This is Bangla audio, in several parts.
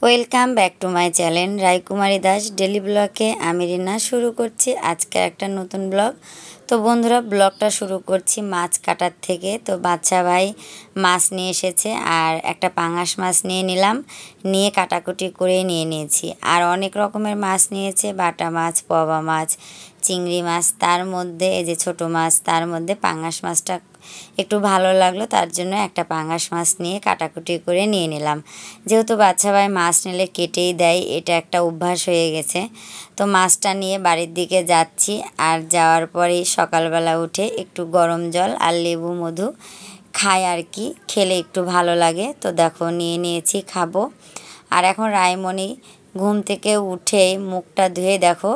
Welcome back to my channel Raikumari Das daily ব্লগে। আমি রিনা শুরু করছি আজকে একটা নতুন ব্লগ। তো বন্ধুরা, ব্লগটা শুরু করছি মাছ কাটার থেকে। তো বাচ্চা ভাই মাছ নিয়ে এসেছে আর একটা পাঙাশ মাছ নিয়ে নিলাম, নিয়ে কাটাকুটি করে নিয়ে নিয়েছি। আর অনেক রকমের মাছ নিয়েছে, বাটা মাছ, পবা মাছ, চিংড়ি মাছ, তার মধ্যে এই যে ছোটো মাছ, তার মধ্যে পাঙাশ মাছটা একটু ভালো লাগলো, তার জন্য একটা পাঙাশ মাছ নিয়ে কাটাকুটি করে নিয়ে নিলাম। যেহেতু বাচ্চা ভাই মাছ নিলে কেটেই দেয়, এটা একটা অভ্যাস হয়ে গেছে। তো মাছটা নিয়ে বাড়ির দিকে যাচ্ছি। আর যাওয়ার পরেই সকালবেলা উঠে একটু গরম জল আর লেবু মধু খাই আর কি, খেলে একটু ভালো লাগে। তো দেখো নিয়ে নিয়েছি, খাবো। আর এখন রায়মণি ঘুম থেকে উঠে মুখটা ধুয়ে দেখো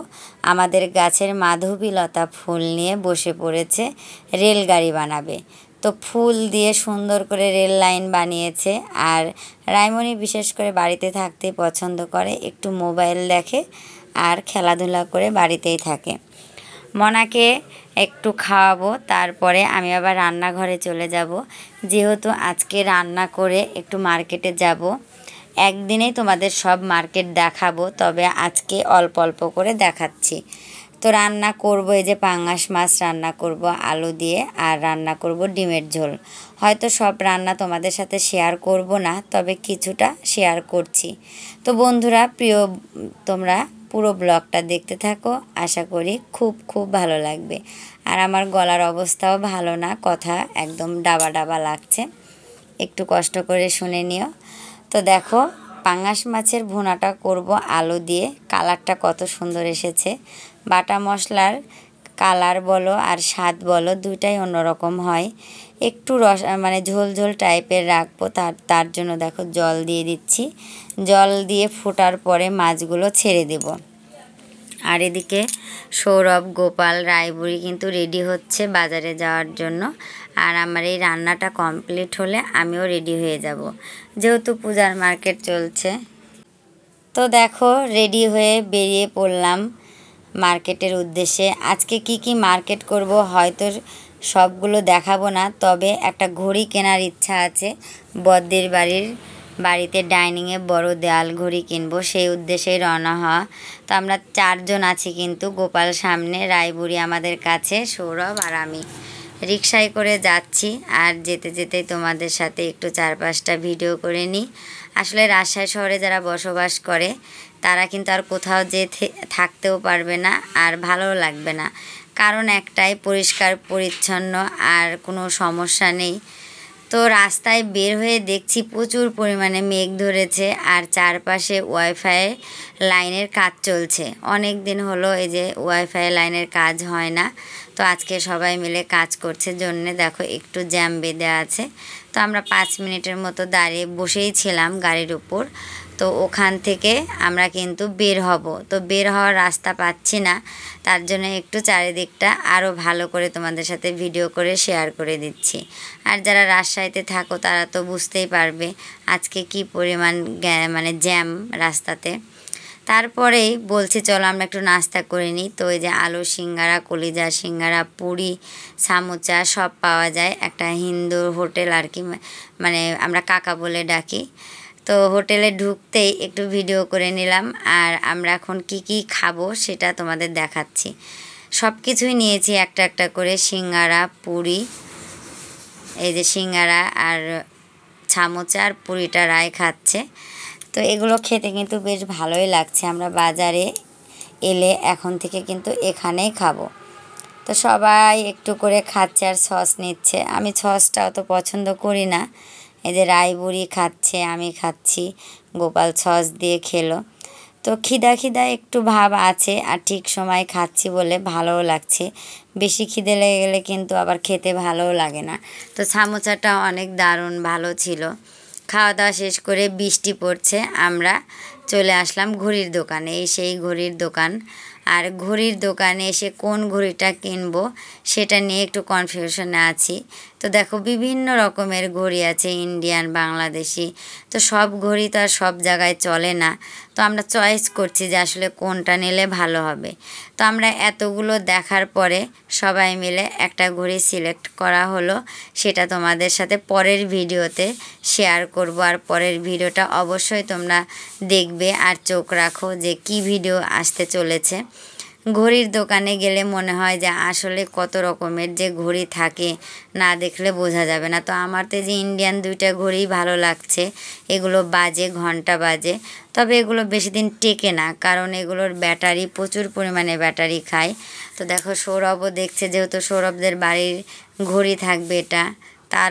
আমাদের গাছের মাধবীলতা ফুল নিয়ে বসে পড়েছে, রেলগাড়ি বানাবে। তো ফুল দিয়ে সুন্দর করে রেল লাইন বানিয়েছে। আর রায়মণি বিশেষ করে বাড়িতে থাকতে পছন্দ করে, একটু মোবাইল দেখে আর খেলাধুলা করে বাড়িতেই থাকে। মনাকে একটু খাওয়াবো, তারপরে আমি আবার রান্নাঘরে চলে যাব। যেহেতু আজকে রান্না করে একটু মার্কেটে যাব। একদিনেই তোমাদের সব মার্কেট দেখাবো, তবে আজকে অল্প অল্প করে দেখাচ্ছি। তো রান্না করব, এই যে পাঙাশ মাছ রান্না করব আলু দিয়ে, আর রান্না করব ডিমের ঝোল। হয়তো সব রান্না তোমাদের সাথে শেয়ার করব না, তবে কিছুটা শেয়ার করছি। তো বন্ধুরা প্রিয়, তোমরা পুরো ব্লগটা দেখতে থাকো, আশা করি খুব খুব ভালো লাগবে। আর আমার গলার অবস্থাও ভালো না, কথা একদম ডাবা ডাবা লাগছে, একটু কষ্ট করে শুনে নিও। তো দেখো পাঙাশ মাছের ভুনাটা করব আলু দিয়ে, কালারটা কত সুন্দর এসেছে। বাটা মশলার কালার বলো আর স্বাদ বলো দুইটাই অন্যরকম হয়। একটু মানে ঝোল ঝোল টাইপের রাখবো, তার জন্য দেখো জল দিয়ে দিচ্ছি। জল দিয়ে ফোটার পরে মাছগুলো ছেড়ে দেব। আর এদিকে সৌরভ, গোপাল, রায়বুড়ি কিন্তু রেডি হচ্ছে বাজারে যাওয়ার জন্য। আর আমার এই রান্নাটা কমপ্লিট হলে আমিও রেডি হয়ে যাব, যেহেতু পূজার মার্কেট চলছে। তো দেখো রেডি হয়ে বেরিয়ে পড়লাম মার্কেটের উদ্দেশ্যে। আজকে কি কি মার্কেট করব হয়তো সবগুলো দেখাবো না, তবে একটা ঘড়ি কেনার ইচ্ছা আছে। বদ্দির বাড়িতে ডাইনিংয়ে বড় দেয়াল ঘড়ি কিনবো, সেই উদ্দেশ্যেই রওনা হওয়া। তো আমরা 4 জন আছি, কিন্তু গোপাল সামনে, রায়বুড়ি আমাদের কাছে, সৌরভ আর আমি রিকশায় করে যাচ্ছি। আর যেতে যেতে তোমাদের সাথে একটু 4-5টা ভিডিও করে নিই। আসলে রাজশাহী শহরে যারা বসবাস করে তারা কিন্তু আর কোথাও যে থাকতেও পারবে না, আর ভালোও লাগবে না। কারণ একটাই, পরিষ্কার পরিচ্ছন্ন আর কোনো সমস্যা নেই। তো রাস্তায় বের হয়ে দেখছি প্রচুর পরিমাণে মেঘ ধরেছে, আর চারপাশে ওয়াইফাই লাইনের কাজ চলছে। অনেক দিন হলো এই যে ওয়াইফাই লাইনের কাজ হয় না, তো আজকে সবাই মিলে কাজ করছে জন্যে দেখো একটু জ্যাম বেঁধে আছে। তো আমরা 5 মিনিটের মতো দাঁড়িয়ে বসেই ছিলাম গাড়ির উপর। তো ওখান থেকে আমরা কিন্তু বের হব। তো বের হওয়ার রাস্তা পাচ্ছি না, তার জন্য একটু চারিদিকটা আরও ভালো করে তোমাদের সাথে ভিডিও করে শেয়ার করে দিচ্ছি। আর যারা রাজশাহীতে থাকো তারা তো বুঝতেই পারবে আজকে কি পরিমাণ মানে জ্যাম রাস্তাতে। তারপরেই বলছি চলো আমরা একটু নাস্তা করে নিই। তো এই যে আলু সিঙ্গারা, কলিজা সিঙ্গারা, পুরি, সামোচা সব পাওয়া যায় একটা হিন্দু হোটেল আর কি, মানে আমরা কাকা বলে ডাকি। তো হোটেলে ঢুকতেই একটু ভিডিও করে নিলাম। আর আমরা এখন কি কি খাবো সেটা তোমাদের দেখাচ্ছি। সব কিছুই নিয়েছি একটা একটা করে, সিঙ্গারা, পুরি, এই যে সিঙ্গারা আর সামোচা, আর পুরিটা রায় খাচ্ছে। তো এগুলো খেতে কিন্তু বেশ ভালোই লাগছে। আমরা বাজারে এলে এখন থেকে কিন্তু এখানেই খাবো। তো সবাই একটু করে খাচ্ছে আর সস নিচ্ছে। আমি সসটা অত পছন্দ করি না। এই যে রায়বুড়ি খাচ্ছে, আমি খাচ্ছি, গোপাল সস দিয়ে খেলো। তো খিদা খিদা একটু ভাব আছে, আর ঠিক সময় খাচ্ছি বলে ভালোও লাগছে। বেশি খিদে লেগে গেলে কিন্তু আবার খেতে ভালোও লাগে না। তো সামোসাটা অনেক দারুণ ভালো ছিল। খাওয়া দাওয়া শেষ করে বৃষ্টি পড়ছে, আমরা চলে আসলাম ঘড়ির দোকানে। এই সেই ঘড়ির দোকান, আর ঘড়ির দোকানে এসে কোন ঘড়িটা কিনবো সেটা নিয়ে একটু কনফিউশনে আছি। তো দেখো বিভিন্ন রকমের ঘড়ি আছে, ইন্ডিয়ান, বাংলাদেশি। তো সব ঘড়ি তো আর সব জায়গায় চলে না। তো আমরা চয়েস করছি যে আসলে কোনটা নিলে ভালো হবে। তো আমরা এতগুলো দেখার পরে সবাই মিলে একটা ঘড়ি সিলেক্ট করা হলো। সেটা তোমাদের সাথে পরের ভিডিওতে শেয়ার করব। আর পরের ভিডিওটা অবশ্যই তোমরা দেখবে আর চোখ রাখো যে কি ভিডিও আসতে চলেছে। ঘড়ির দোকানে গেলে মনে হয় যে আসলে কত রকমের যে ঘড়ি থাকে, না দেখলে বোঝা যাবে না। তো আমার তো যে ইন্ডিয়ান 2টা ঘড়ি ভালো লাগছে, এগুলো বাজে, ঘন্টা বাজে। তবে এগুলো বেশি দিন টেকে না, কারণ এগুলোর ব্যাটারি প্রচুর পরিমাণে ব্যাটারি খায়। তো দেখো সৌরভও দেখছে, যেহেতু সৌরভদের বাড়ির ঘড়ি থাকবে এটা। তার